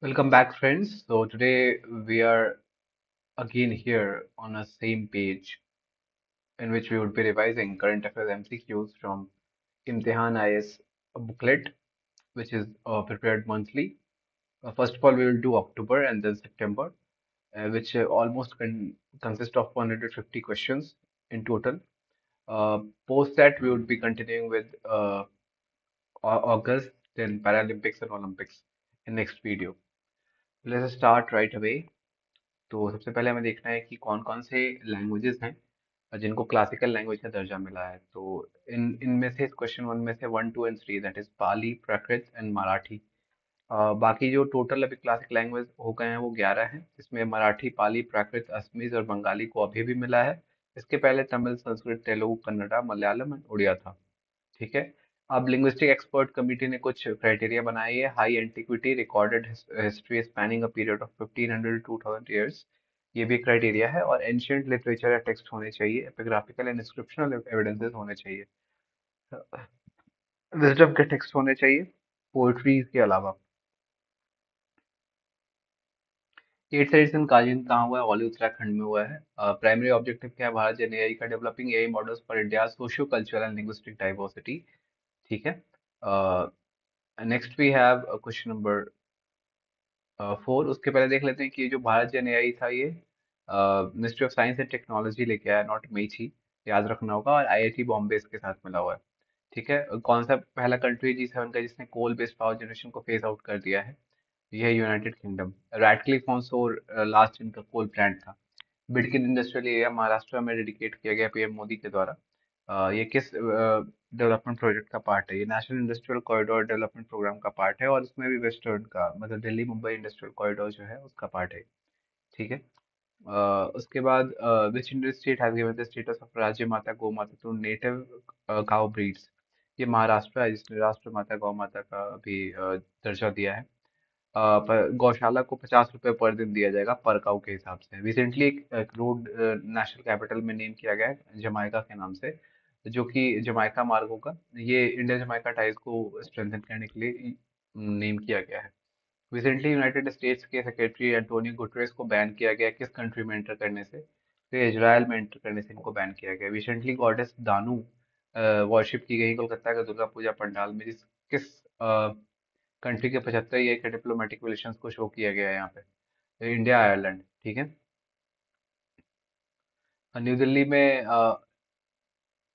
Welcome back, friends. So today we are again here on a same page in which we would be revising current affairs MCQs from Imtihan IS booklet, which is prepared monthly. First of all, we will do October and then September, which almost consist of 150 questions in total. Post that, we would be continuing with August, then Paralympics and Olympics in next video. Let us start right away. तो सबसे पहले हमें देखना है कि कौन कौन से लैंग्वेजेस हैं जिनको क्लासिकल लैंग्वेज का दर्जा मिला है। तो इन इनमें से क्वेश्चन वन में से one two and three that is Pali, Prakrit and Marathi. बाकी जो टोटल अभी क्लासिक लैंग्वेज हो गए हैं वो 11 हैं, जिसमें मराठी, पाली, प्राकृत, असमीज और बंगाली को अभी भी मिला है। इसके पहले तमिल, संस्कृत, तेलुगु, कन्नड़ा, मलयालम एंड उड़िया था। ठीक है। अब लिंग्विस्टिक एक्सपर्ट कमिटी ने कुछ क्राइटेरिया बनाई है। High antiquity recorded history spanning a period of 1500 to 2000 years, ये भी क्राइटेरिया है। और एंशियंट लिटरेचर या टेक्स्ट होने चाहिए, एपिग्राफिकल एंड इंस्क्रिप्शनल एविडेंसेस होने चाहिए, विजडम के टेक्स्ट होने चाहिए पोएट्रीज के अलावा। एट्थ एडिशन काजिन कहाँ हुआ है? ओली उत्तराखंड में हुआ है। प्राइमरी ऑब्जेक्टिव क्या है भारत जन एआई का? Developing AI models for India socio cultural and linguistic diversity. ठीक है। Next we have question number 4। उसके पहले देख लेते हैं कि ये जो भारत जन एआई था ये ministry of science and technology लेके आया, नॉट मेची, याद रखना होगा। और आईआईटी बॉम्बे इसके साथ मिला हुआ है। ठीक है। कौन सा पहला कंट्री G7 का जिसने कोल बेस्ड पावर जनरेशन को फेज आउट कर दिया है? ये है यूनाइटेड किंगडम। रैटक्लिफ ऑन सोर लास्ट इनका कोल प्लांट था। बिडकिन इंडस्ट्रियल एरिया महाराष्ट्र में डेडिकेट किया गया पीएम मोदी के द्वारा। ये किस डेवलपमेंट प्रोजेक्ट का पार्ट है? ये national industrial corridor development programme का पार्ट है, और इसमें भी वेस्टर्न का मतलब दिल्ली मुंबई इंडस्ट्रियल कॉरिडोर जो है उसका पार्ट है। ठीक है। उसके बाद which Indian state has given the status of राज्य माता गौ माता टू नेटिव काउ ब्रीड्स? ये महाराष्ट्र है जिसने राष्ट्र माता गौ माता का भी दर्जा दिया है। पर गौशाला को 50 रुपए पर दिन दिया जाएगा पर काउ के हिसाब से। रिसेंटली एक रोड नेशनल कैपिटल में नेम किया गया है जमाइका के नाम से, जो कि जमाइका मार्ग होगा। ये इंडिया जमाइका टाइज को स्ट्रेंथन करने के लिए नेम किया गया है। रिसेंटली यूनाइटेड स्टेट्स के सेक्रेटरी एंटोनियो गुटरेस को बैन किया गया किस कंट्री में एंटर करने से? तो इजराइल में एंटर करने से इनको बैन किया गया। रिसेंटली गॉडेस दानू वर्शिप की गई कोलकाता के दुर्गा पूजा पंडाल में, जिस किस कंट्री के 75 ईयर के डिप्लोमेटिक रिलेशंस को शो किया गया है यहाँ पे? तो इंडिया आयरलैंड। ठीक है। न्यू दिल्ली में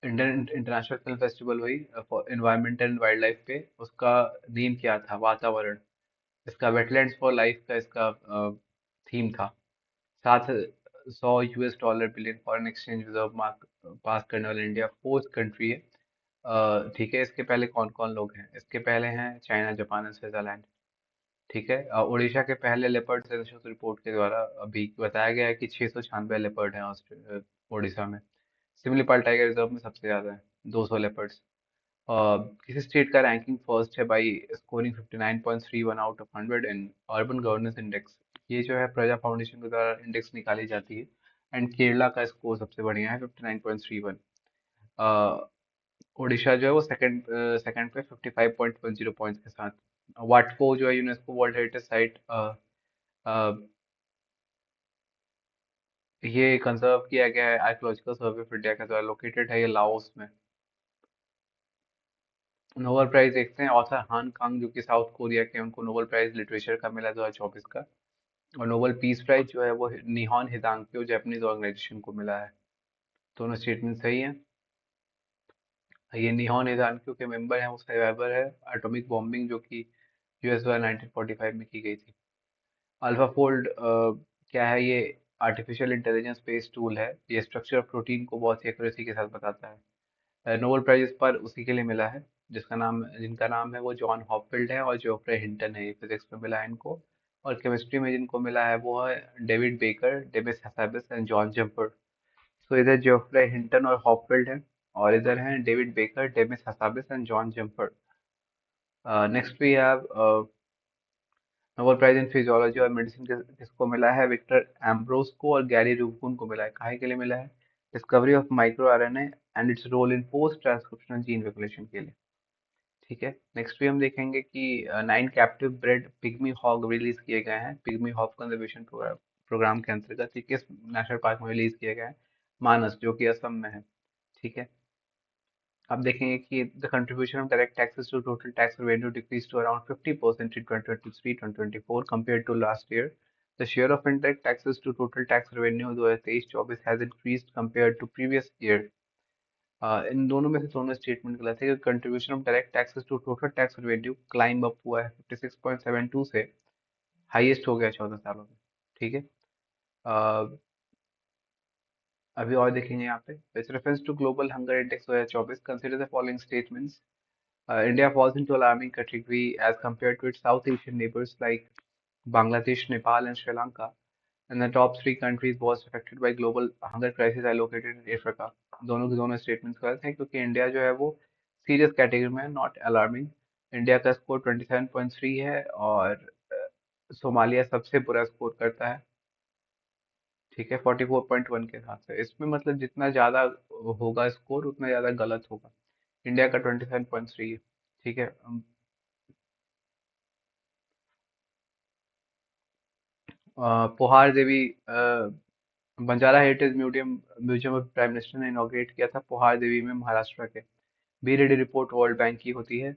इंडियन इंटरनेशनल फिल्म फेस्टिवल हुई for environment and wild life पे। उसका नेम क्या था? वातावरण। इसका वेटलैंड्स फॉर लाइफ का इसका थीम था। 700 US dollar billion foreign exchange reserve mark pass करने वाला इंडिया फोर्थ कंट्री है। ठीक है। इसके पहले कौन कौन लोग हैं? इसके पहले हैं चाइना, जापान एंड स्विट्जरलैंड। ठीक है। उड़ीसा के पहले लेपर्ड सेंसस रिपोर्ट के द्वारा अभी बताया गया है कि 696 लेपर्ड हैं उड़ीसा में। सिमलीपाल टाइगर रिजर्व में सबसे ज्यादा है, 200 लेपर्ड्स। किसी स्टेट का रैंकिंग फर्स्ट है by scoring 59.31 out of 100 in urban governance index? ये जो है प्रजा फाउंडेशन के द्वारा इंडेक्स निकाली जाती है। एंड केरला का स्कोर सबसे बढ़िया है 59.31। ओडिशा जो है वो सेकंड सेकंड पे 55.10 पॉइंट्स के साथ। वाटको जो है यूनेस्को वर्ल्ड हेरिटेज साइट, ये कंजर्व किया गया है आर्कियोलॉजिकल सर्वे ऑफ इंडिया के द्वारा। लोकेटेड है ये लाओस में। नोबेल प्राइज देखते हैं। ऑथर हान कांग जो कि साउथ कोरिया के हैं, उनको नोबेल प्राइज लिटरेचर का मिला 2024 का। और नोबेल पीस प्राइज जो है वो निहॉन हिदांक्यो जापानीज ऑर्गेनाइजेशन को मिला है। दोनों स्टेटमेंट सही है। ये निहॉन हिदांक्यो के मेंबर हैं, वो सर्वाइवर है एटॉमिक बॉम्बिंग जो कि यूएस द्वारा 1945 में की गई थी। अल्फाफोल्ड क्या है? ये आर्टिफिशियल इंटेलिजेंस बेस्ड टूल है। ये स्ट्रक्चर ऑफ प्रोटीन को बहुत ही एक्यूरेसी के साथ बताता है। नोबेल प्राइज इस पर उसी के लिए मिला है जिनका नाम है वो जॉन हॉपफील्ड है और जोफ्रे हिंटन है। ये फिजिक्स में मिला है इनको। और केमिस्ट्री में जिनको मिला है वो है David Baker, Demis Hassabis and John jumper. तो इधर जोफ्रे हिंटन और हॉपफील्ड है, और इधर हैं David Baker, Demis Hassabis and John Jumper. Next we have Nobel prize in physiology और मेडिसिन किसको मिला है? विक्टर एम्ब्रोस को और गैरी रूबिकन को मिला है। काहे के लिए मिला है? Discovery of micro RNA and its role in post transcriptional gene regulation के लिए। ठीक है। नेक्स्ट भी हम देखेंगे कि 9 captive bred pygmy hog release किए गए हैं पिग्मी हॉग कंजर्वेशन प्रोग्राम के अंतर्गत। ये किस नेशनल पार्क में रिलीज किए गए हैं? मानस, जो कि असम में है। ठीक है। आप देखेंगे कि the contribution of direct taxes to total tax revenue decrease to around 50% in 2023-2024 compared to last year. The share of indirect taxes to total tax revenue 2023-24 has increased compared to previous year. इन दोनों में से दोनों statement गलत है। Contribution of direct taxes to total tax revenue climb up हुआ है 56.72 से, हाईएस्ट हो गया 14 सालों में। ठीक है। अ, अभी और देखेंगे यहाँ पे, with reference to global hunger index 2024 consider the following statements. India falls into alarming category as compared to its South Asian neighbors like Bangladesh, Nepal, and Sri Lanka. And the top three countries most affected by global hunger crisis are located in Africa. दोनों के दोनों statements गलत हैं, क्योंकि India जो है वो serious category में है, नॉट अलार्मिंग। इंडिया का स्कोर 27.3 है, और सोमालिया सबसे बुरा स्कोर करता है। ठीक है, 44.1 के साथ से। इसमें मतलब जितना ज्यादा होगा स्कोर, उतना ज्यादा गलत होगा। इंडिया का 27.3 है। ठीक है। Pohar Devi Banjara heritage museum museum of prime minister ने इनॉग्रेट किया था पोहार देवी में, महाराष्ट्र के। B ready report World Bank की होती है।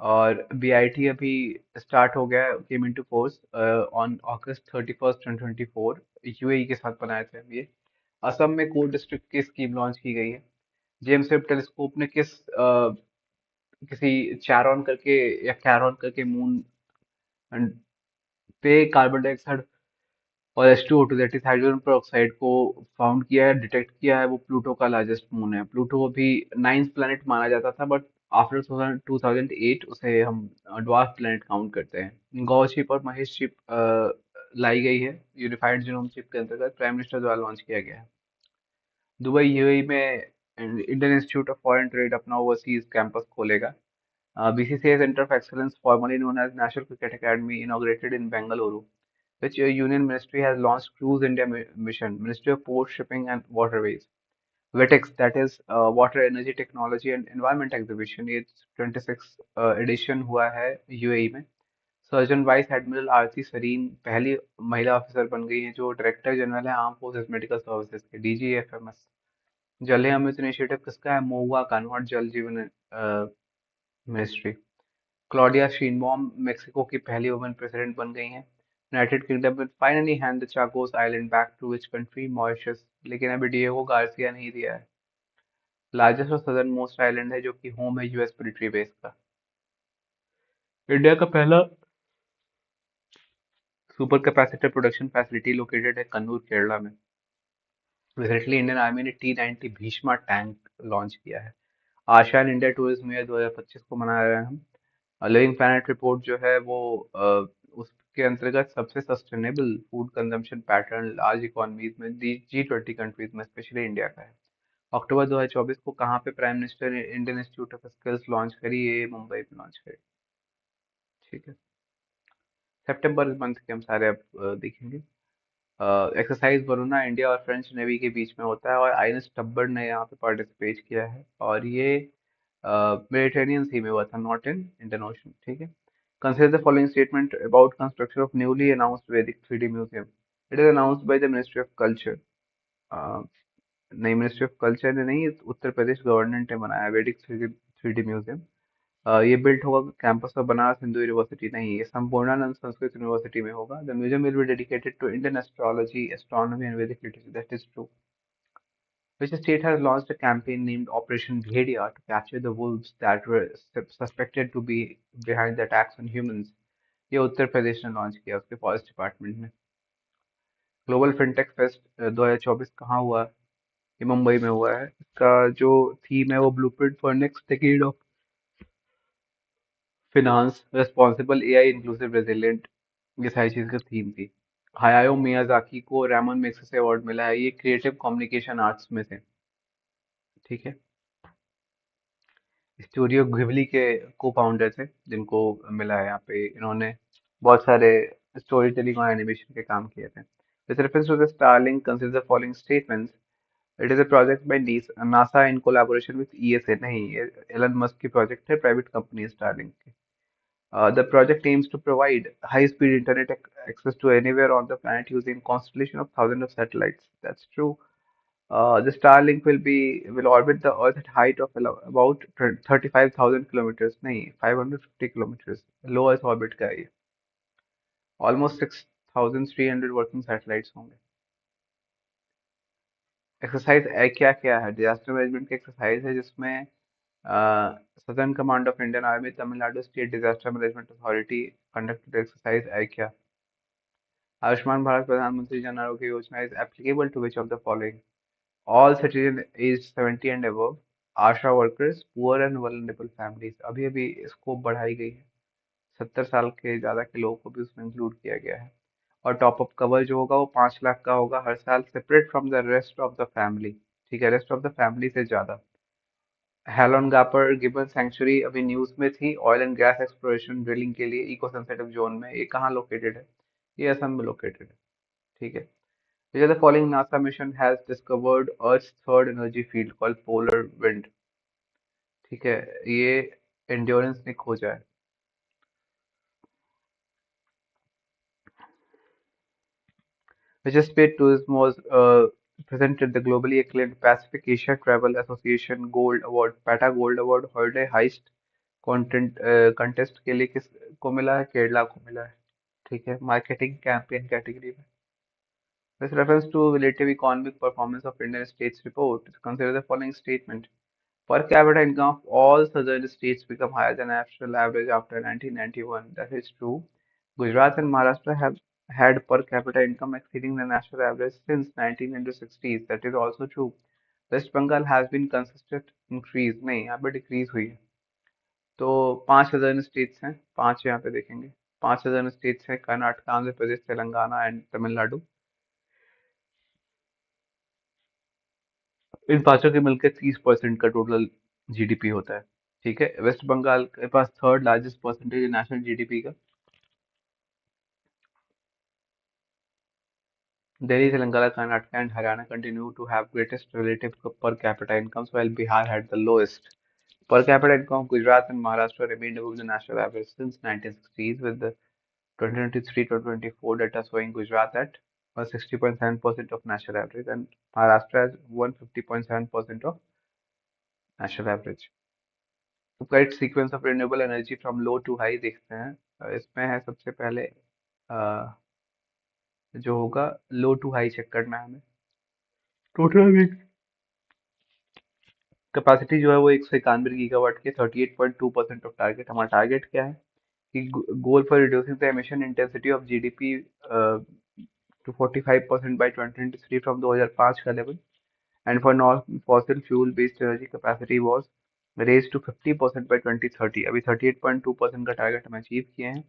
और बीआईटी अभी स्टार्ट हो गया, came into force on August 31st 2024। UAE के साथ बनाए थे हम ये। असम में कोर डिस्ट्रिक्ट की स्कीम लॉन्च की गई है। जेम्स वेब टेलीस्कोप ने किसी चारोन करके या कैरॉन करके मून पे कार्बन डाइऑक्साइड और H2O2 that is hydrogen peroxide को फाउंड किया है, डिटेक्ट किया है। वो प्लूटो का लार्जेस्ट मून है। प्लूटो अभी नाइन्थ प्लैनेट माना जाता था, बट आफ्टर 2008 उसे हम ड्वार्फ प्लैनेट काउंट करते हैं। गौ चिप और महेश चिप लाई गई है यूनिफाइड जीनोम चिप के अंतर्गत, प्राइम मिनिस्टर द्वारा लॉन्च किया गया है। दुबई यूएई में Indian institute of foreign trade अपना ओवरसीज कैंपस खोलेगा। BCCI Center of Excellence, formerly known as National Cricket Academy, inaugurated in Bengaluru, which Union Ministry has launched Cruise India Mission, Ministry of Port, Shipping and Waterways. WETEX, that is Water Energy Technology and Environment Exhibition, ये 26 addition हुआ है UAE में। Surgeon vice admiral आरती सरीन पहली महिला officer बन गई हैं, जो डायरेक्टर जनरल है आर्म फोर्सेस मेडिकल सर्विसेज के, DGFMS। जल अमृत इनिशिएटिव किसका है? मोवा का, नॉट जल जीवन मिनिस्ट्री। क्लॉडिया शीनबॉम मेक्सिको की पहली वुमेन प्रेसिडेंट बन गई हैं। United Kingdom will finally hand the Chagos island back to which country? Mauritius. लेकिन अभी डिएगो गार्सिया नहीं दिया है। लार्जेस्ट और सदर्न मोस्ट आइलैंड है, जो कि होम है यूएस मिलिट्री बेस का। इंडिया का पहला super capacitor production facility located है कन्नूर, केरला में। रिसेंटली इंडियन आर्मी ने T-90 भीष्मा टैंक लॉन्च किया है। आसियान इंडिया टूरिज्म ईयर 2025 को मना रहे हैं हम। लिविंग प्लैनेट रिपोर्ट जो है वो उसके अंतर्गत सबसे sustainable food consumption pattern large economies में G20 कंट्रीज में, स्पेशली इंडिया का है। अक्टूबर 2024 को कहाँ पे प्राइम मिनिस्टर ने Indian institute of skills launch करी? ये मुंबई में लॉन्च करी। ठीक है। सितंबर मंथ के हम सारे अब देखेंगे। एक्सरसाइज वरुणा इंडिया और फ्रेंच नेवी के बीच में होता है, और आईएनएस टब्बर ने यहाँ पे पार्टिसिपेट किया है, और ये मेडिटेरेनियन सी में हुआ था, नॉट इन इंडियन ओशन। ठीक है। Consider the following statement about construction of newly announced वैदिक 3D museum. It is announced by the ministry of culture. नहीं, मिनिस्ट्री ऑफ कल्चर ने नहीं, उत्तर प्रदेश गवर्नमेंट ने बनाया वैदिक 3D म्यूजियम। ये बिल्ट होगा campus of Banaras Hindu University, नहीं, ये संपूर्णानंद संस्कृत यूनिवर्सिटी में होगा। The museum will be dedicated to Indian astrology, astronomy and Vedic literature, that is true. Which state has launched a campaign named Operation Bhedia to capture the wolves that were suspected to be behind the attacks on humans? ये उत्तर प्रदेश ने launch किया उसके forest department ने। Global fintech fest 2024 कहाँ हुआ? ये मुंबई में हुआ है। इसका जो थीम है वो blueprint for next decade of finance, responsible AI, inclusive, resilient, ये सारी चीज का थीम थी। हायाओ मियाजाकी को रैमन मैग्सेसे अवार्ड मिला है, ये क्रिएटिव कम्युनिकेशन आर्ट्स में से। ठीक है। स्टूडियो घिबली के को फाउंडर थे, जिनको मिला है यहाँ पे। इन्होंने बहुत सारे स्टोरी टेलिंग और एनिमेशन के काम किए थे। With reference to the Starlink consider the following statements. It is a project by NASA in collaboration with ESA. नहीं, ये एलन मस्क की प्रोजेक्ट है, प्राइवेट कंपनी स्टारलिंक की. The project aims to provide high-speed internet access to anywhere on the planet using constellation of thousands of satellites. That's true. The Starlink will orbit the Earth at height of about 35,000 kilometers. नहीं, 550 kilometers. Low Earth orbit का है ये. Almost 6,300 working satellites होंगे. Exercise क्या क्या है? Disaster management की exercise है जिसमें southern command of Indian army, Tamil Nadu state disaster management authority conducted exercise क्या? Ayushman Bharat Pradhan Mantri Jan Arogya Yojana is applicable to which of the following? All citizen age 70 and above, ASHA workers, poor and vulnerable families. अभी अभी scope बढ़ाई गई है, 70 साल के ज्यादा के लोगों को भी उसमें इंक्लूड किया गया है. और टॉप अप कवर जो होगा वो 5 लाख का होगा हर साल, separate from the rest of the family. ठीक है, रेस्ट ऑफ द फैमिली से ज्यादा. हेलोन गापर गिबन सेंचुरी अभी न्यूज में थी, oil and gas exploration drilling के लिए इको सेंसिटिव जोन में. ये कहाँ लोकेटेड है? ये असम में लोकेटेड है. ठीक है. Which of the following NASA mission has discovered Earth's third energy field called polar wind? ठीक है, ये एंड्योरेंस ने खोजा है. Which space tourism was presented the globally acclaimed Pacific Asia Travel Association Gold Award, PATA Gold Award holiday heist content contest के लिए किस को मिला है? केरला को मिला है. ठीक है, मार्केटिंग कैंपेन कैटेगरी में. With reference to relative economic performance of Indian states report, consider the following statement. Per capita income of all southern states become higher than national average after 1991. That is true. Gujarat and Maharashtra have had per capita income exceeding the national average since 1960s. That is also true. West Bengal has been consistent increase. नहीं, यहाँ पे decrease हुई है. तो 5 southern states हैं, 5 यहाँ पे देखेंगे. 5 southern states हैं: कर्नाटक, आंध्र प्रदेश, तेलंगाना एंड तमिलनाडु. इन पांचों के मिलकर 30% का टोटल जीडीपी होता है. ठीक है, वेस्ट बंगाल के पास थर्ड लार्जेस्ट परसेंटेज है नेशनल जीडीपी का. Delhi, Telangana, Karnataka, and Haryana continue to have greatest relative per capita incomes, while Bihar had the lowest. Per capita income of Gujarat and Maharashtra remained above the national average since 1960s, with the 2023-2024 data showing Gujarat at 160.7% of national average and Maharashtra as 150.7% of national average. तो correct sequence of renewable energy from low to high देखते हैं. इसमें है सबसे पहले जो होगा लो to high check करना है हमें. टोटल कैपेसिटी जो है वो 191 गीगावाट की, 38.2% ऑफ टारगेट. हमारा टारगेट क्या है कि goal for reducing the emission intensity of GDP to 45% by 2023 from 2005 का level. And for non fossil fuel based energy capacity was raise to 50% by 2030. अभी 38.2% का टारगेट हम अचीव किए हैं.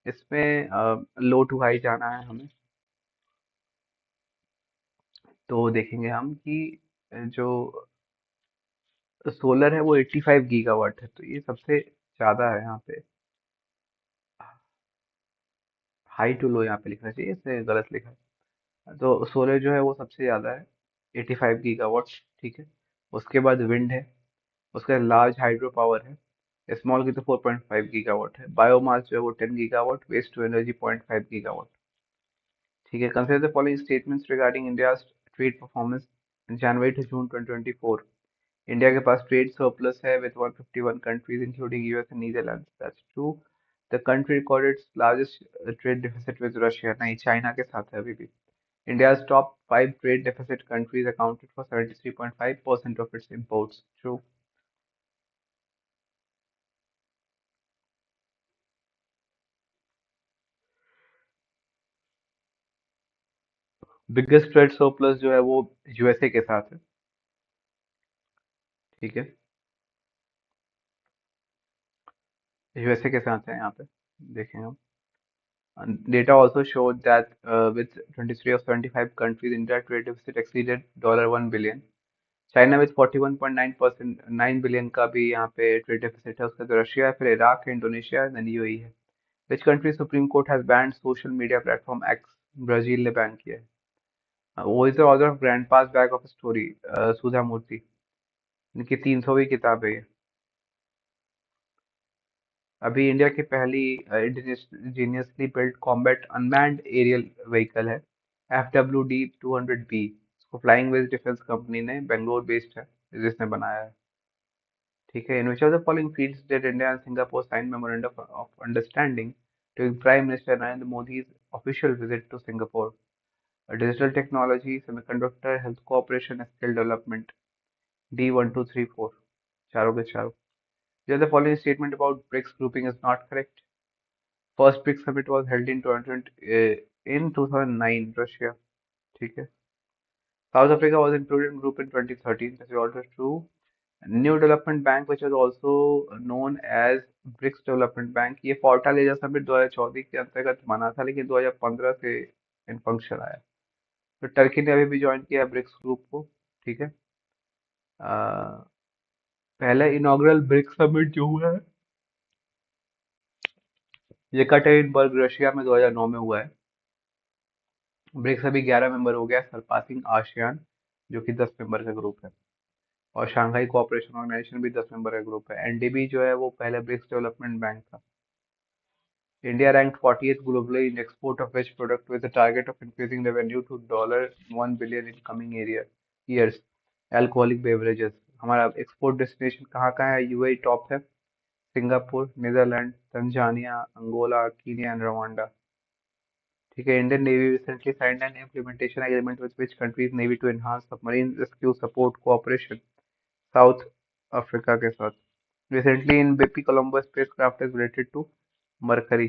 इसमें लो टू हाई जाना है हमें. तो देखेंगे हम कि जो सोलर है वो 85 गीगावाट है, तो ये सबसे ज्यादा है यहाँ पे. हाई टू लो यहाँ पे लिखना चाहिए, इसने गलत लिखा है. तो सोलर जो है वो सबसे ज्यादा है, 85 गीगावाट. ठीक है. उसके बाद विंड है. उसका लार्ज हाइड्रो पावर है. स्मॉल की तो 4.5 गीगावाट है. बायोमास जो है वो 10 gigawatt. Waste to energy 0.5 gigawatt. ठीक है. Consider the following statements regarding India trade performance January to June 2024. India के पास ट्रेड सरप्लस है with 151 countries including US and Netherlands. That's true. The country recorded its largest trade deficit with Russia. नहीं, China के साथ है अभी भी. India's top 5 trade deficit countries accounted for 73.5% of its imports. True. Biggest trade surplus जो है वो USA के साथ है. ठीक है, यूएसए के साथ है यहाँ पे. देखें हम. And data also showed that with 23 of 75 countries, India trade deficit exceeded $1 billion. China with 41.9%, 9 billion का भी यहाँ पे ट्रेड डेफिसिट है. उसका तो रशिया है, फिर इराक है, इंडोनेशिया है, देन यूएई है. Which country supreme court has banned social media platform X? Brazil ने बैन किया है. Who is the author of grandpa's bag of story, Sudha Murty. इनकी 300वीं किताब है ये। अभी इंडिया की पहली indigenously built combat unmanned aerial vehicle है FWD-200B। इसको फ्लाइंग वेज डिफेंस कंपनी ने बेंगलोर बेस्ड है जिसने बनाया है। ठीक है। In which of the following fields did India and Singapore sign memorandum of understanding during prime minister Narendra मोदी's official visit to Singapore? Digital technology, semiconductor, health cooperation, skill development. D 1 2 3 4, चारों के चारों। Yeah, the following statement about BRICS grouping is not correct. First BRICS summit was held in 2009, Russia. ठीक है। South Africa was included in group in 2013. This is also true. New Development Bank, which was also known as BRICS Development Bank, ये Fortaleza summit 2014 के अंतर्गत बना था, लेकिन 2015 से इन function आया। तो टर्की ने अभी भी ज्वाइन किया ब्रिक्स ग्रुप को। ठीक है। अ, पहला इनॉग्रल ब्रिक्स समिट जो हुआ है येकटेरिनबर्ग रशिया में 2009 में हुआ है। ब्रिक्स अभी 11 मेंबर हो गया, सरपासिंग आसियान जो कि 10 मेंबर का ग्रुप है। और शंघाई कोऑपरेशन ऑर्गेनाइजेशन भी 10 मेंबर का ग्रुप है। एनडीबी जो है वो पहले ब्रिक्स डेवलपमेंट बैंक था। India ranked 40th globally in export of which product with a target of increasing revenue to $1 billion in coming years. Alcoholic beverages। हमारा export destination कहाँ कहाँ है? यूएई टॉप है, Singapore, Netherland, Tanzania, Angola, Kenya and Rwanda. ठीक है। Indian navy recently signed an implementation agreement with which countries navy to enhance submarine rescue support cooperation. South Africa के साथ। Recently in BepiColombo spacecraft is related to Mercury.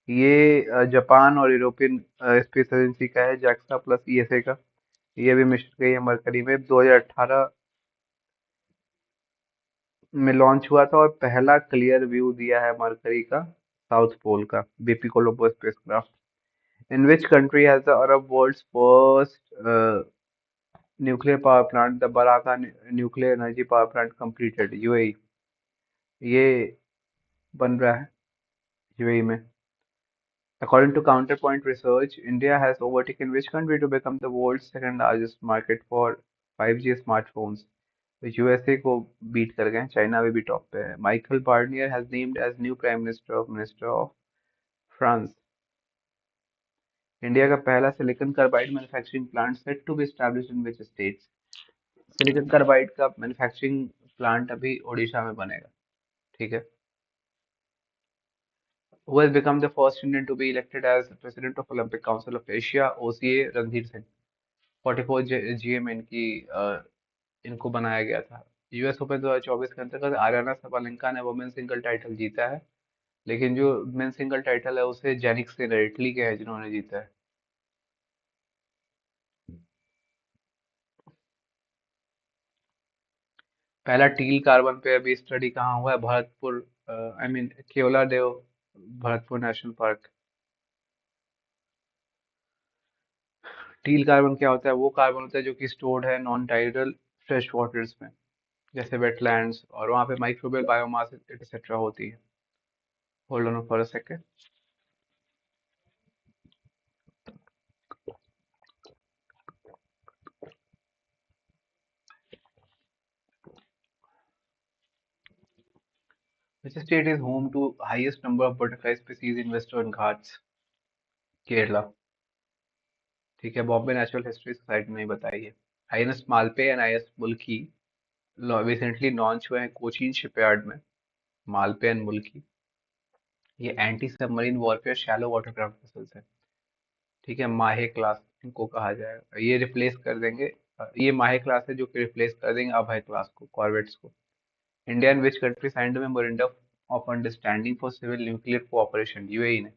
ये Japan और European space agency का है, JAXA plus ESA का। ये भी mission गई है मरकरी में। 2018 में लॉन्च हुआ था और पहला क्लियर व्यू दिया है मरकरी का साउथ पोल का BP Colombo spacecraft. In which country has the Arab world's first nuclear power plant, the Baraka Nuclear Energy Power Plant completed? UAE। ये बन रहा है यूएई में। According to Counterpoint Research, India has overtaken which country to become the world's second largest market for 5G smartphones? तो USA को beat कर गए, China अभी भी टॉप पे है। Michael Barnier has named as new prime minister of France. India का पहला silicon carbide manufacturing plant set to be established in which states? Silicon carbide का मैन्युफैक्चरिंग प्लांट अभी ओडिशा में बनेगा। ठीक है। Who has become the first Indian to be elected as president of Olympic Council of Asia, OCA? Randhir Singh. 44 GM इनको बनाया गया था। यूएस ओपन 2024 के अंतर्गत आर्याना साबालेंका ने वुमेन सिंगल टाइटल जीता है, लेकिन जो मेन सिंगल टाइटल है उसे जेनिक सिनर इटली के हैं जिन्होंने जीता है। पहला टील कार्बन पे अभी स्टडी कहाँ हुआ है? Bharatpur, I mean Keoladeo Bharatpur national park. Teal carbon क्या होता है? वो कार्बन होता है जो कि स्टोर्ड है नॉन टाइडल फ्रेश वाटर्स में, जैसे वेटलैंड्स, और वहाँ पे माइक्रोबियल बायोमास एक्सेट्रा होती है। Hold on for a second. Which state is home to highest number of butterfly species in Western Ghats? Kerala. ठीक है। बॉम्बे नेचुरल हिस्ट्री सोसाइटी ने बताई है। आईएनएस मालपे एंड आईएनएस मुल्की रिसेंटली लॉन्च हुए हैं कोचीन शिपयार्ड में। मालपे एंड मुल्की ये anti submarine warfare shallow watercraft vessels है। ठीक है। माहे क्लास इनको कहा जाएगा, ये रिप्लेस कर देंगे। ये माहे क्लास है जो कि रिप्लेस कर देंगे अभय क्लास को, कॉर्वेट्स को। India and which country signed memorandum of understanding for civil nuclear cooperation? UAE ने।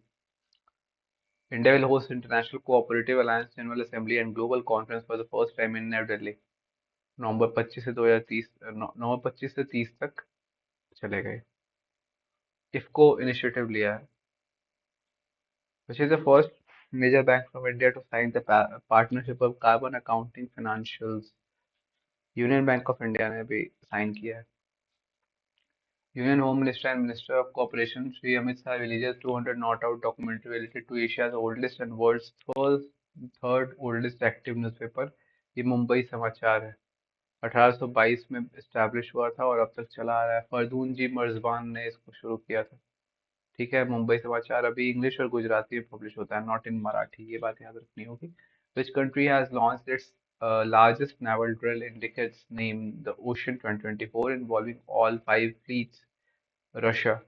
India will host International Cooperative Alliance General Assembly and Global Conference for the first time in New Delhi। नवंबर 25 से 2030, नवंबर 25 से 30 तक चले गए। IFFCO initiative लिया है। Which is the first major bank from India to sign the partnership of carbon accounting financials? Union Bank of India ने भी sign किया है। Union home minister and minister of cooperation Shri Amit Shah releases 200 not out documentary related to Asia's oldest and world's first third oldest active newspaper ये मुंबई समाचार है। 1822 में establish हुआ था और अब तक चला आ रहा है। फरदून जी मर्जबान ने इसको शुरू किया था। ठीक है, मुंबई समाचार अभी इंग्लिश और गुजराती में पब्लिश होता है, नॉट इन मराठी, ये बात याद रखनी होगी। Which country has launched its largest naval drill in decades, name the ocean 2024 involving all five fleets. Russia.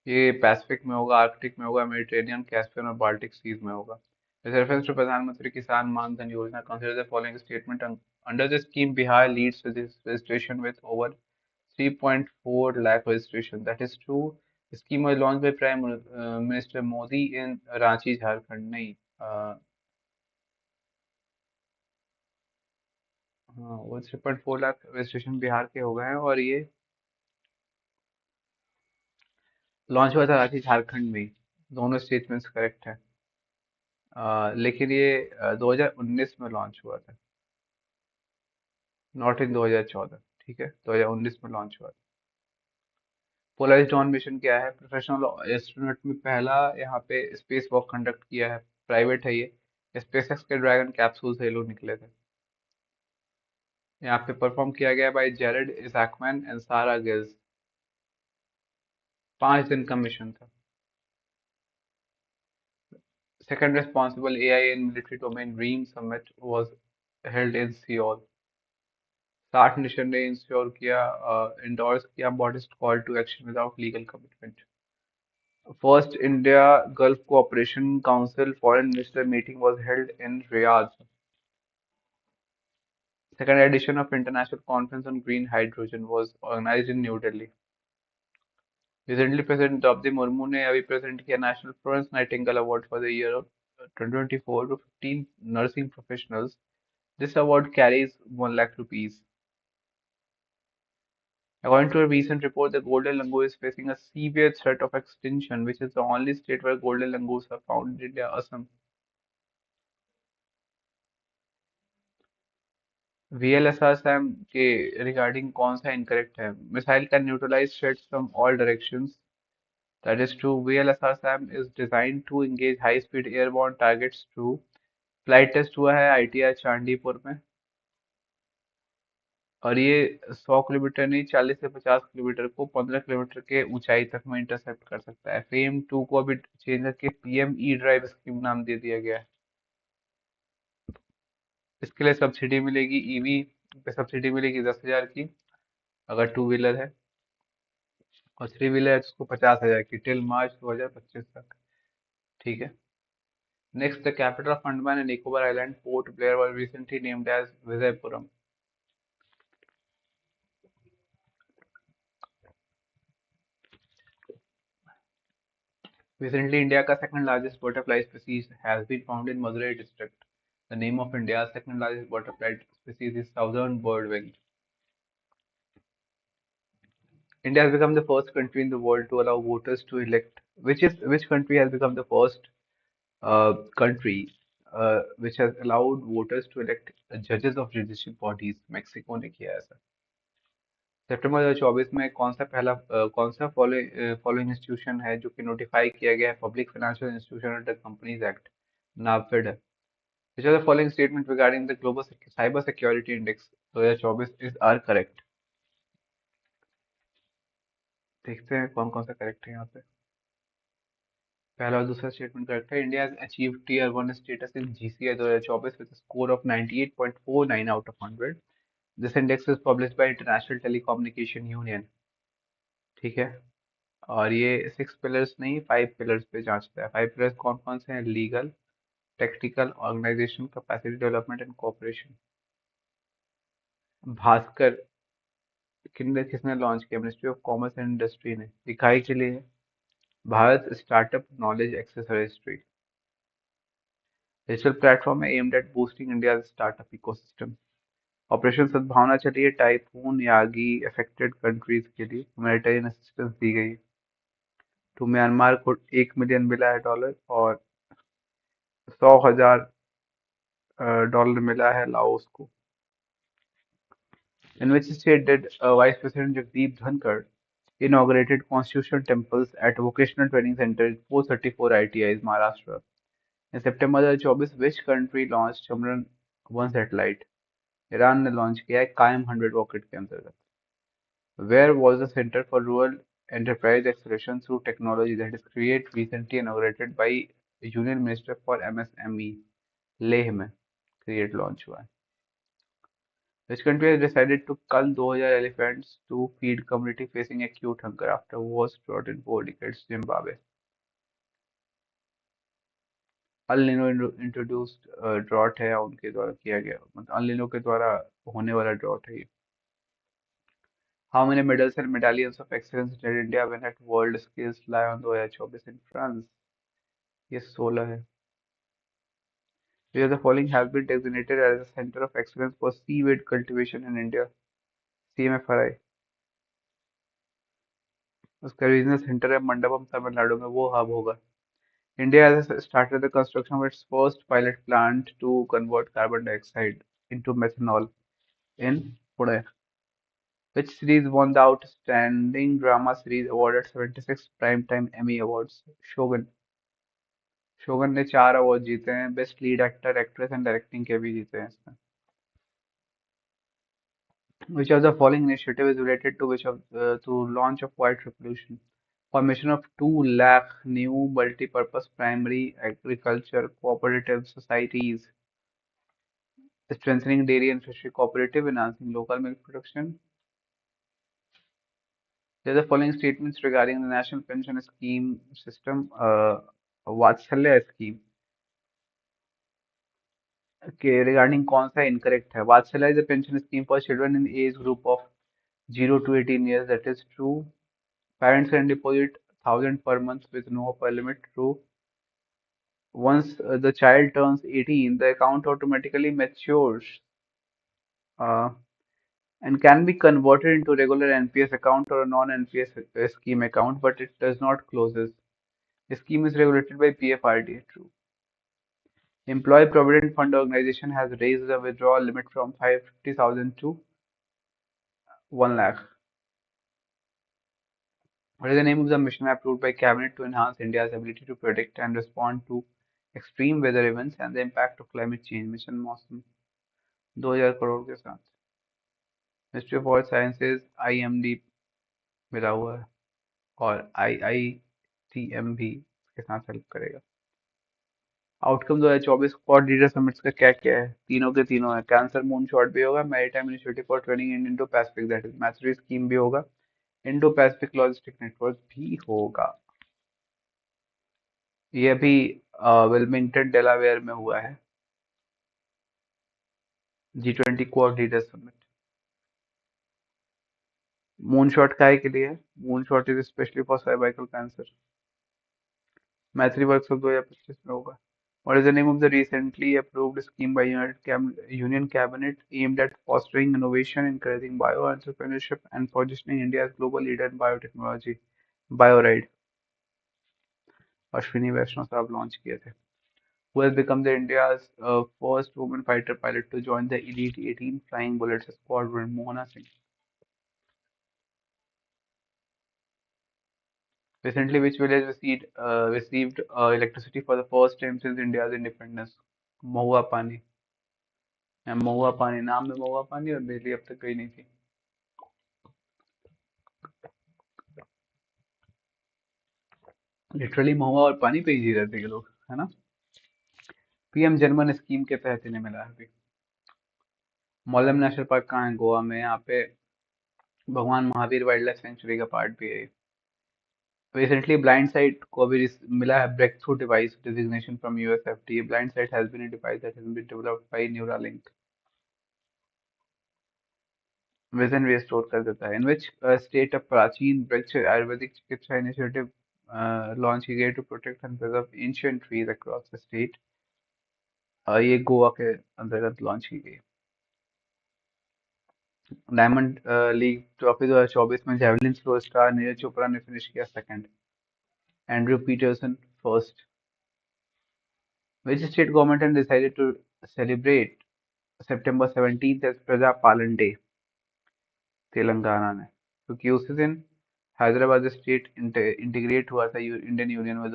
ये पैसिफिक में होगा, आर्कटिक में होगा, मेडिटेरियन, कैस्पियन और बाल्टिक सीज में होगा। With reference to प्रधानमंत्री किसान मान धन योजना, consider the following statement. Under the scheme, Bihar leads with this registration with over 3.4 lakh registration. That is true. The scheme was launched by Prime Minister Modi in Ranchi, Jharkhand. नहीं, हाँ, वो 3.4 lakh registration Bihar के हो गए हैं और ये launch हुआ था रांची झारखंड में ही। दोनों स्टेटमेंट्स करेक्ट है। लेकिन ये 2019 में लॉन्च हुआ था, नॉट इन 2014। ठीक है, 2019 में लॉन्च हुआ था। पोलराइज डॉन मिशन क्या है? प्रोफेशनल एस्ट्रोनॉट में पहला यहाँ पे स्पेस वॉक कंडक्ट किया है। प्राइवेट है ये। स्पेसएक्स के ड्रैगन कैप्सूल से ये लोग निकले थे। यहाँ पे परफॉर्म किया गया by Jared Isaacman and Sarah Gillis. 5 दिन का मिशन था। Second responsible AI in military domain dream summit was held in Seoul. 60 nation ने इंश्योर किया, इंडोर्स किया modest call to action without legal commitment. First India Gulf Cooperation Council Foreign Minister meeting was held in Riyadh. Second edition of International Conference on Green Hydrogen was organized in New Delhi. Recently, President Draupadi Murmu ने अभी present किया National Florence Nightingale Award for the year of 2024 to 15 nursing professionals. This award carries 1 lakh rupees. According to a recent report, the golden langur is facing a severe threat of extinction, which is the only state where golden langurs are found in India, Assam. VLSR SAM के regarding कौन सा incorrect है? Missile can neutralise threats from all directions. That is true. VLSR SAM is designed to engage high speed airborne targets. True. Flight test हुआ है ITI Chandipur में और ये 100 kilometre नहीं, 40 से 50 किलोमीटर को 15 किलोमीटर के ऊंचाई तक में इंटरसेप्ट कर सकता है। फेम 2 को अभी चेंज करके पीएम ई ड्राइव स्कीम नाम दे दिया गया है। इसके लिए सब्सिडी मिलेगी, ईवी पे सब्सिडी मिलेगी 10,000 की अगर टू व्हीलर है, और थ्री व्हीलर है तो उसको 50,000 की टिल मार्च 2025 तक। ठीक है। Next, the capital of Andaman and Nicobar island Port Blair was recently named as Vijayapuram. Recently, India का second largest butterfly species has been found in Madurai district. The name of India's second largest butterfly species is southern birdwing. India has become the first country in the world to allow voters to elect. Which country has become the first country which has allowed voters to elect judges of judicial bodies? Mexico ने किया है ऐसा। सितंबर 2024 में कौन सा following institution है जो कि नोटिफाई किया गया है public financial institution under companies act? NAFED है। Which of the following statement regarding the global cyber security index 2024 is are correct? देखते हैं कौन कौन सा करेक्ट है यहाँ पे। पहला और दूसरा स्टेटमेंट करेक्ट है। India achieve tier 1 status in GCI 2024 with a score of 98.49 out of 100. This index is published by International Telecommunication Union. ठीक है। और ये 6 पिलर्स नहीं, 5 पिलर्स पे जांचता है। 5 पिलर्स कौन कौन से हैं? Legal, technical, organisation, capacity development and cooperation. Bhaskar किसने लॉन्च किया? Ministry of commerce and industry ने। इकाई के लिए है, Bharat startup knowledge access registry. Digital platform है aimed at boosting India startup ecosystem. Operation Sadbhavana चलिए टाइफून यागी अफेक्टेड कंट्रीज के लिए ह्यूमैनिटेरियन असिस्टेंस दी गई। तो म्यांमार को 1 मिलियन मिला है डॉलर और 100,000 डॉलर मिला है लाओस को। In which state did Vice President Jagdeep Dhankar inaugurated constitutional temples at vocational training center 434 ITIs, Maharashtra? In September 2024, which country launched Chandrayaan-1 satellite? Iran ने लॉन्च किया है कायम 100 रॉकेट के अंतर्गत. Where was the Center for Rural Enterprise Acceleration through Technology that is create recently inaugurated by Union Minister for MSME? Leh में create launch हुआ है. Which country has decided to cull 2000 elephants to feed community facing acute hunger after wars drought in 4 decades? Zimbabwe. El Nino introduced drought है उनके द्वारा किया गया, मतलब El Nino के द्वारा होने वाला ड्रॉट है ये. How many medals and medallions of excellence did India win at World Skills Lion 2024 in France? ये 16 है. Which of the following has been designated as a center of excellence for seaweed cultivation in India? CMFRI. उसका regional centre है मंडपम तमिलनाडु में, वो hub होगा. India has started the construction of its first pilot plant to convert carbon dioxide into methanol in Pune. Which series won the Outstanding Drama Series award at 76 Primetime Emmy Awards? Shogun. शोगन ने 4 award जीते हैं, best lead actor, actress and directing के भी जीते हैं इसमें. Which of the following initiative is related to to launch of white revolution? Formation of 2 lakh new multi-purpose primary agriculture cooperative societies, strengthening dairy and fishery cooperative, enhancing local milk production. There are the following statements regarding the national pension scheme system. वात्सल्य scheme के regarding कौन सा incorrect है? वात्सल्य is a pension scheme for children in age group of 0 to 18 years. That is true. Parents can deposit 1,000 per month with no upper limit. True. Once the child turns 18, the account automatically matures uh, and can be converted into regular NPS account or a non-NPS scheme account, but it does not closes. The scheme is regulated by PFRDA. True. Employee Provident Fund Organization has raised the withdrawal limit from 550,000 to 1 lakh. What is the name of the mission approved by Cabinet to enhance India's ability to predict and respond to extreme weather events and the impact of climate change? Mission मौसम 2000 करोड़ के साथ. Ministry of earth sciences IMD मिला हुआ है और IITM भी इसके साथ हेल्प करेगा. आउटकम 2024 क्वाड लीडर समिट्स का क्या क्या है? तीनों के तीनों है. कैंसर मून शॉट भी होगा, maritime initiative for training in Indo Pacific that is Maitri scheme भी होगा, इंडो पैसिफिक लॉजिस्टिक नेटवर्क भी होगा. ये अभी विल्मिंगटन डेलावेयर में हुआ है, G20 quad leader summit. Moon shot काय के लिए है? Moon shot is specially for cervical cancer. मैत्री वर्कशॉप 2025 में होगा. What is the name of the recently approved scheme by Union Cabinet aimed at fostering innovation, encouraging bio-entrepreneurship, and positioning India as global leader in biotechnology? BioRide. Ashwini वैष्णव साहब launch किए थे. Who has become the India's first woman fighter pilot to join the elite 18 Flying Bullets squadron? Mohana Singh. Recently, which village received electricity for the first time since India's independence? महुआ पानी. महुआ पानी नाम में महुआ पानी और बिजली अब तक गई नहीं थी. लिटरली महुआ और पानी पे ही जी रहे थे ये लोग, है ना. पीएम जनमन स्कीम के तहत इन्हें मिला है अभी. मौलम नेशनल पार्क कहाँ है? गोवा में. यहाँ पे Bhagwan Mahavir wildlife sanctuary का पार्ट भी है. रिसेंटली ब्लाइंड साइट को अभी मिला है breakthrough device designation from USFDA. Blindsight has been a device that has been developed by Neuralink. Vision वे स्टोर कर देता है. इन विच स्टेट ऑफ प्राचीन वृक्ष आयुर्वेदिक चिकित्सा इनिशिएटिव लॉन्च की गई to protect and preserve ancient trees across the state? ये गोवा के अंतर्गत लॉन्च की गई. डायमंड लीग ट्रॉफी 2024 में javelin throw star Neeraj Chopra ने फिनिश किया second, Andrew Peterson first. Which state government has decided to celebrate September 17th as प्रजा पालन डे? तेलंगाना ने. क्योंकि उसी दिन हैदराबाद स्टेट इंटीग्रेट हुआ था इंडियन यूनियन में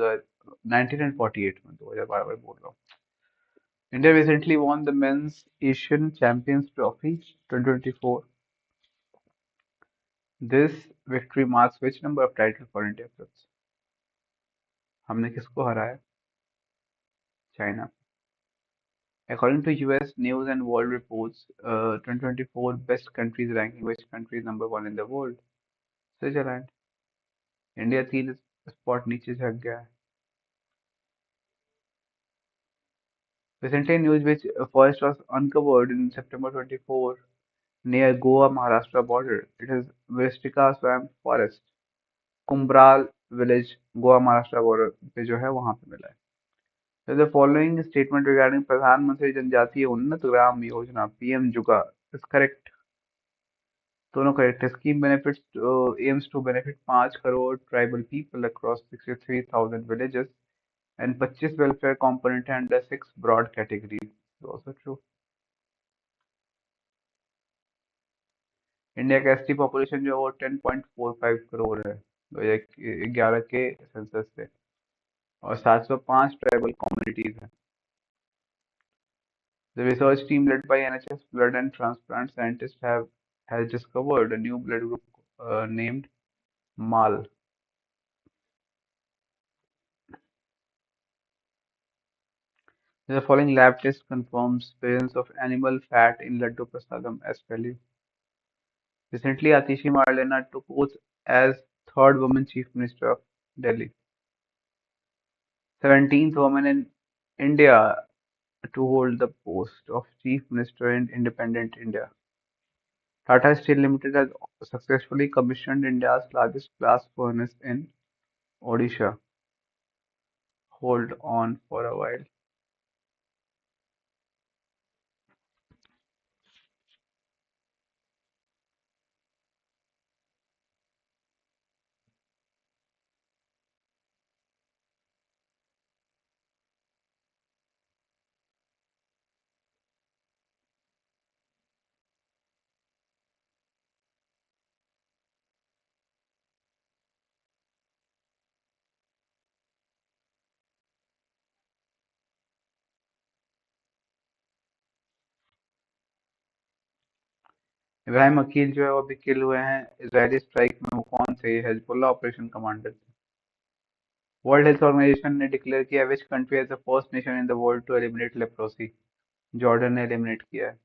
1948 में, 2012 में बोल रहा हूँ। India recently won the Men's Asian Champions Trophy 2024. This victory marks which number of title for India Plus? हमने किसको हराया? China. According to US News and World Reports, 2024 best countries ranking, which country is number one in the world? Switzerland. India 3 spot नीचे झुक गया है। Recently news which forest was uncovered in September 24 near Goa-Maharashtra border. It is Vistika Swamp Forest. Kumbral village Goa Maharashtra border पे जो है वहां पे मिला है। So the following statement regarding प्रधानमंत्री जनजातीय उन्नत ग्राम योजना पीएम जुगा is correct. दोनों करेक्ट है। Scheme benefits aims to benefit 5 crore tribal people across 63,000 villages and 25 welfare component है under 6 broad categories. Also true. India का एसटी पॉपुलेशन जो है वो 10.45 करोड़ है 2011 के सेंसस से, और 705 ट्राइबल कम्युनिटीज हैं। The research team led by NHS blood and transplant scientists has discovered a new blood group named MAL. The following lab test confirms presence of animal fat in Laddu Prasadam as value. Recently, Atishi Marlena took oath as third woman chief minister of Delhi. 17th woman in India to hold the post of chief minister in independent India. Tata Steel Limited has successfully commissioned India's largest blast furnace in Odisha. Hold on for a while. Ibrahim Aqil जो है वो अभी किल हुए हैं Israeli strike में। वो कौन थे? हिजबुल्लाह ऑपरेशन कमांडर थे। वर्ल्ड हेल्थ ऑर्गेनाइजेशन ने डिक्लेयर किया which country as the first nation in the world to eliminate leprosy. Jordan ने एलिमिनेट किया है।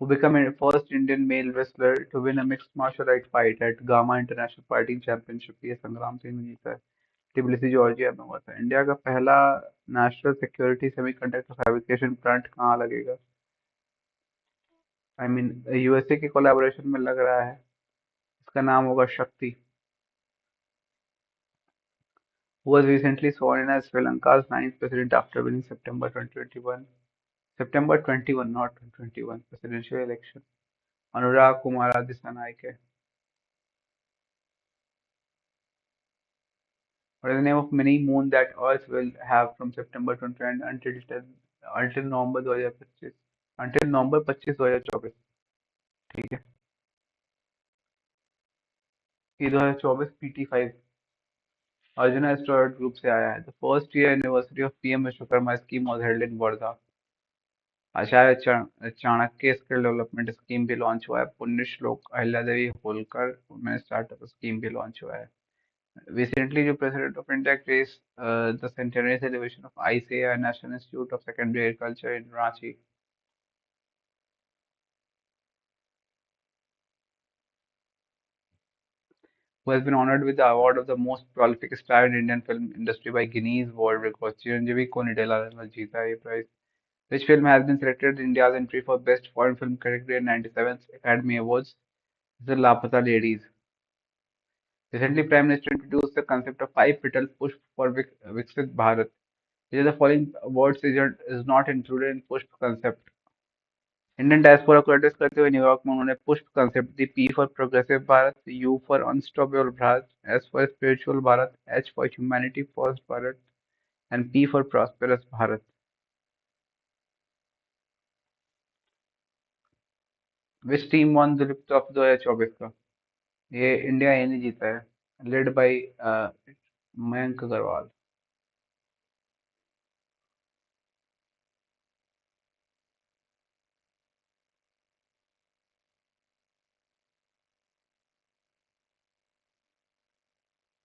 Who became the first Indian male wrestler to win a mixed martial art fight at Gamma International Fighting Championship? ये संग्राम सिंह ने जीता है। Tbilisi Georgia में हुआ था। इंडिया का पहला national security semiconductor fabrication plant कहाँ लगेगा? आई मीन यूएसए के कोलैबोरेशन में लग रहा है। इसका नाम होगा शक्ति। Who was recently sworn in as Sri Lanka's ninth president after winning September 2021? September 21, not 2021 presidential election. Anurag Kumar Dissanayake. What is the name of mini moon that Earth will have from September 29 until November 2025? Until November 25 2024। ठीक है, ये 2024 PT5 arjuna asteroid group से आया है। The first year anniversary of PM Vishwakarma scheme was held in Wardha. Acharya Chanakya skill development scheme भी launch हुआ है। पुण्यश्लोक Ahilyadevi Holkar women startup scheme भी लॉन्च हुआ है। रिसेंटली जो president of India grace the centenary celebration of ICAR national institute of secondary agriculture in Ranchi. Who has been honored with the award of the most prolific star in Indian film industry by Guinness World Records? Chiranjeevi को निडेला ने जीता है ये prize. Which film has been selected India's entry for Best Foreign Film category in 97th Academy Awards? The Lapata Ladies. Recently, Prime Minister introduced the concept of five petal pushp for Viksit Bharat. Which of the following awards is not included in pushp concept? Indian diaspora को address करते हुए New York में उन्होंने पुष्प concept the. P for progressive Bharat, you for unstoppable Bharat, S for spiritual Bharat, H for humanity first Bharat and P for prosperous Bharat. Which team one the trophy 2024 का? ये India ये नहीं जीता है, लेड बाय मयंक अग्रवाल।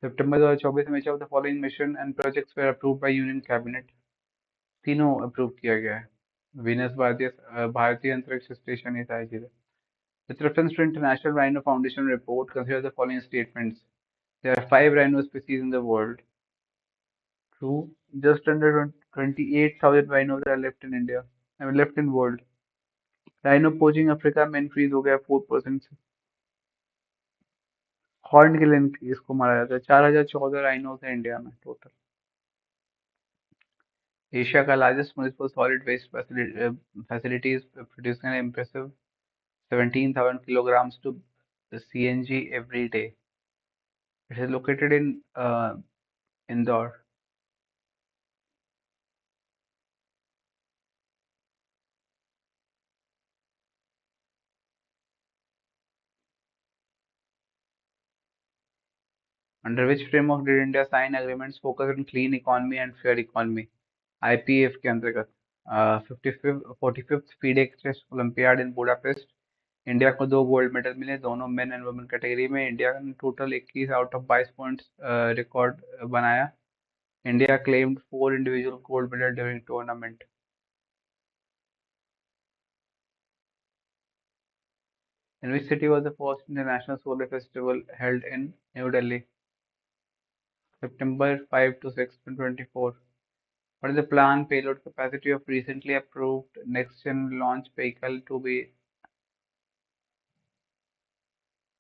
सितंबर 2024 में of the following mission and projects were approved by union cabinet. तीनों approve किया गया है। वीनस, भारतीय अंतरिक्ष स्टेशन, ये सारी चीजें। With reference to International Rhino Foundation report, consider the following statements. There are five rhino species in the world. True. Just under 28,000 rhinos are left in India. I mean, left in world. Rhino poaching Africa में increase हो गया 4% से। Horn के लिए इसको मारा जाता है। 4,014 राइनोस है इंडिया में टोटल। एशिया का largest municipal solid waste facility is producing an impressive 17,000 kilograms to CNG every day. It is located in Indore. Under which framework did India sign agreements focused on clean economy and fair economy? IPF के अंतर्गत 45th FIDE chess olympiad in Budapest. India को 2 gold medal मिले, दोनों men and women category में। India ने total 21 out of 22 points record बनाया। India claimed 4 individual gold medal during tournament. In which city was the first International Solar Festival held in New Delhi? September 5 to 6, 2024. What is the planned payload capacity of recently approved next-gen launch vehicle to be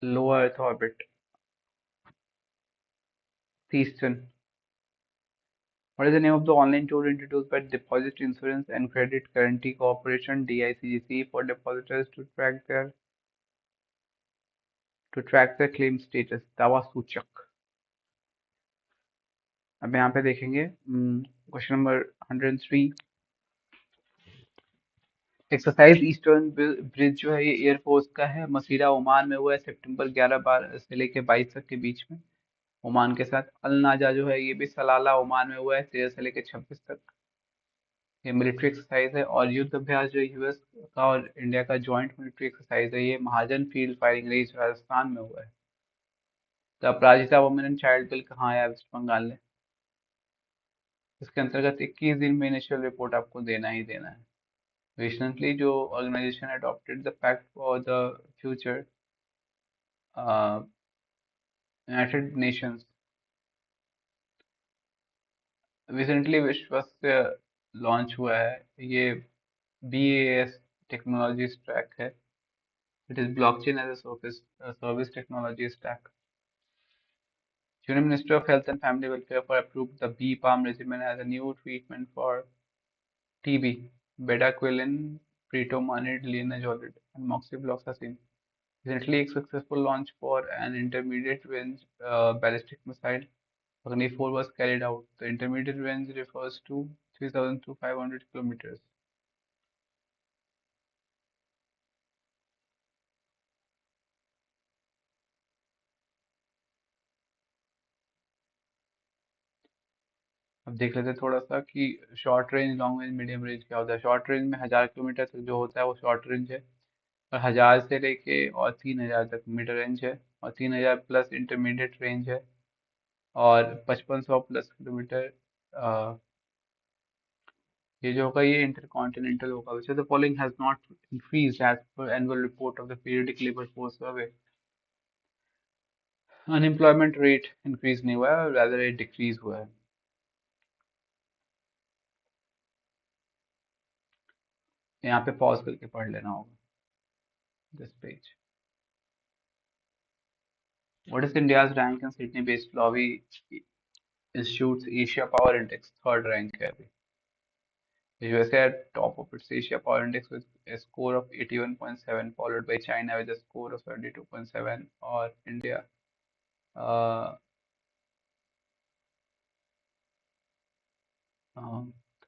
low Earth orbit? 30 ton. What is the name of the online tool introduced by Deposit Insurance and Credit Guarantee Corporation (DICGC) for depositors to track their claim status? दावा सूचक। अब यहाँ पे देखेंगे question number 103। Exercise eastern bridge जो है ये air force का है, मसीरा ओमान में हुआ है सितंबर 11 से लेके 22 तक के बीच में ओमान के साथ। अल नाजा जो है ये भी सलाला ओमान में हुआ है 13 से लेके 26 तक। ये मिलिट्री एक्सरसाइज है। और युद्ध अभ्यास जो यूएस का और इंडिया का जॉइंट मिलिट्री एक्सरसाइज है, ये महाजन फील्ड फायरिंग रेंज राजस्थान में हुआ है। तो अपराजिता वुमेन एंड चाइल्ड बिल कहाँ आया वेस्ट बंगाल ने? इसके अंतर्गत 21 दिन में इनिशियल रिपोर्ट आपको देना ही देना है। Recently, जो organization adopted the Pact for the Future, United Nations, recently Vishvast launch हुआ है। ये BAS टेक्नोलॉजी स्टैक है। It is blockchain as a service technology stack. Union Minister of Health and Family Welfare for approved the B-Palm regimen as a new treatment for TB. Bedaquiline, pretomine, linezolid, and moxifloxacin. Recently, a successful launch for an intermediate range ballistic missile Agni 4 was carried out. The intermediate range refers to 3,000 to 500 kilometers. अब देख लेते हैं थोड़ा सा कि short range, long range, medium range क्या होता है। शॉर्ट रेंज में 1,000 किलोमीटर तक जो होता है वो शॉर्ट रेंज है, और 1,000 से लेके और 3,000 तक मिड रेंज है, और 3,000 प्लस इंटरमीडिएट रेंज है, और 5,500 प्लस किलोमीटर ये जो होगा ये इंटरकॉन्टिनेंटल होगा। Which of the following has not increased as per annual report of the periodic labor force survey? Unemployment rate increase नहीं हुआ है, rather it डिक्रीज हुआ है। यहाँ पे पॉज करके पढ़ लेना होगा this page. What is India's rank in Sydney-based Lowy Institute's Asia Power Index? Third rank है अभी। USA at top of its Asia Power Index with a score of 81.7, followed by China with a score of 72.7, और India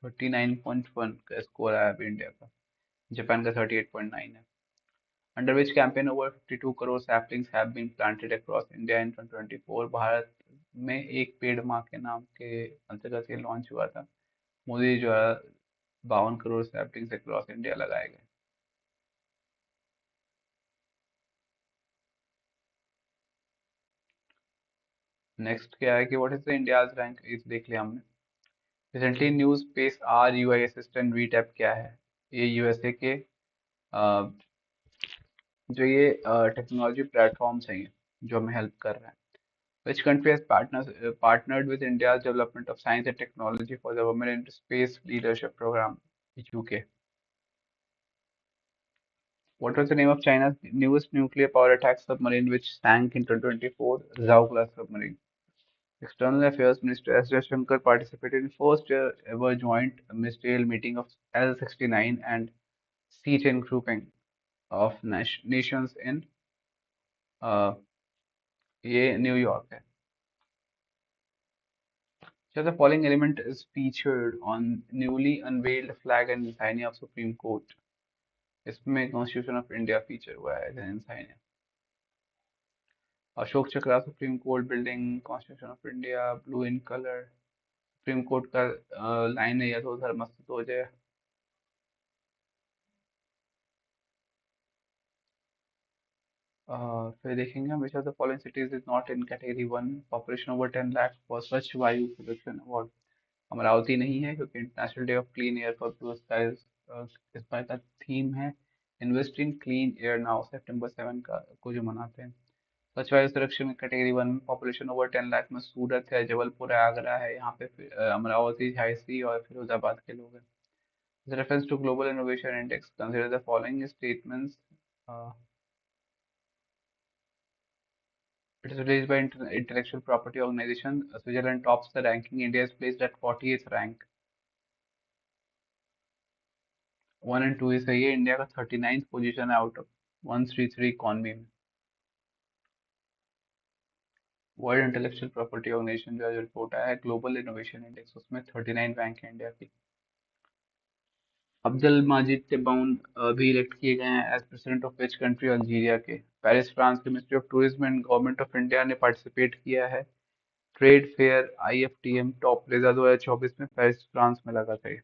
39.1 का score आया अभी India का। Japan का 38.9 है। Under which campaign over 52 crore saplings have been planted across India in 2024? Bharat में एक पेड़ माँ के नाम के अंतर्गत ये लॉन्च हुआ था। मोदी जो है 52 करोड़ सैपलिंग्स अक्रॉस इंडिया लगाए गए। नेक्स्ट क्या है कि what is the India's rank, इस देख लिया हमने। Recently news space R UI assistant Vtap क्या है? ये यूएसए के जो ये टेक्नोलॉजी प्लेटफॉर्म्स हैं ये, जो हमें हेल्प कर रहे हैं। Which country has partnered with India's development of science and technology for the Women in Space Leadership Program? UK. What was the name of China's newest nuclear power attack submarine which sank in 2024? Zhao class submarine. External Affairs Minister S. Jaishankar participated in first ever joint ministerial meeting of L69 and C10 grouping of nations in uh, ये New York है। So the following element is featured on newly unveiled flag and insignia of Supreme Court. इसमें constitution of India feature हुआ है insignia. Ashok Chakra, Supreme Court building, constitution of India, blue in colour. Supreme Court का line है, या तो धर्मस्थ हो जाए। फिर देखेंगे हम, which of the following cities is not in category one population over 10 lakh for Swachh Vayu production award. Amravati नहीं है क्योंकि International Day of Clean Air for Blue Skies इस बार का थीम है invest in clean air now, सितंबर 7 का को जो मनाते हैं। स्वच्छ वायु सुरक्षा में कैटेगरी वन में पॉपुलेशन ओवर 10 लाख में सूरत है, जबलपुर है, आगरा है, यहाँ पे फिर अमरावती, झांसी और फिरोजाबाद के लोग हैं। With reference to Global Innovation Index, consider the following statements. It is released by Intellectual Property Organization. Switzerland tops the ranking. India is placed at 48th rank. 1 and 2 ही सही है। इंडिया का 39th पोजीशन है out of 133 economy में। World intellectual property organisation जो report आया है global innovation index, उसमें 39 rank है इंडिया की। अब्दुल माजिद तिब्बाउन भी इलेक्ट किए गए हैं as president of which country? Algeria के। पेरिस फ्रांस के ministry of tourism and government of India ने पार्टिसिपेट किया है trade fair IFTM top plaza 2024 में पेरिस फ्रांस में लगा था।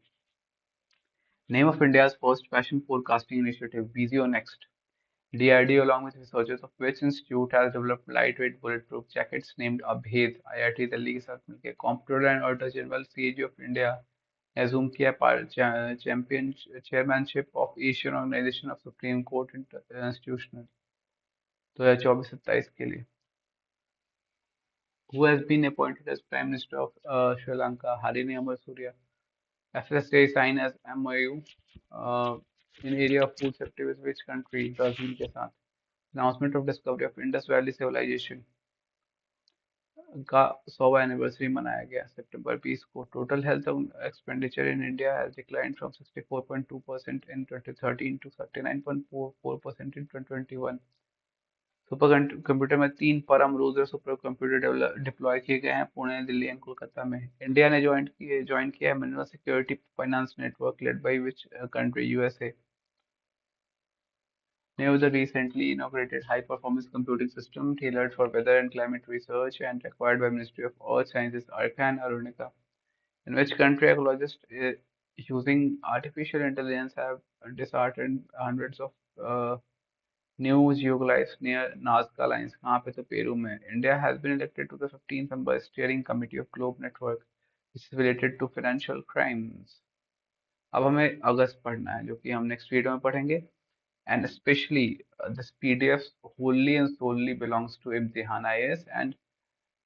Name of India's first fashion forecasting initiative Visio Next. DRDO, along with researchers of which institute, has developed lightweight bulletproof jackets named Abhed. IIT Delhi के साथ मिलकर Comptroller and Auditor General CAG of India assume किया champion chairmanship of Asian organisation of Supreme Court institutional 2024-27 के लिए। Who has been appointed as Prime Minister of Sri Lanka? Harini Amarsurya. FSA sign as MOU in area of food safety with which country? Brazil के साथ। Announcement of discovery of Indus Valley Civilization का 100वां anniversary मनाया गया सितंबर 20 को। Total health expenditure in India has declined from 64.2% in 2013 to 39.44% in 2021। Super computer में 3 परम Roger super computer deploy किए गए हैं पुणे, दिल्ली एंड कोलकाता में। इंडिया ने ज्वाइन किया है mineral security finance network led by which country? USA. Name of the recently inaugurated high-performance computing system tailored for weather and climate research and acquired by Ministry of Earth Sciences Arkan Arunika. In which country ecologists using artificial intelligence have disheartened hundreds of new geoglyphs near Nazca lines? कहाँ पे? तो Peru में। India has been elected to the 15th member steering committee of Globe Network, which is related to financial crimes. अब हमें अगस्त पढ़ना है, जो कि हम नेक्स्ट वीडियो में पढ़ेंगे। And especially this PDF wholly and solely belongs to Imtihan IAS, and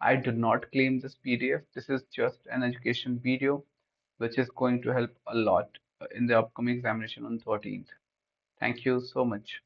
I do not claim this PDF. This is just an education video which is going to help a lot in the upcoming examination on 13th. Thank you so much.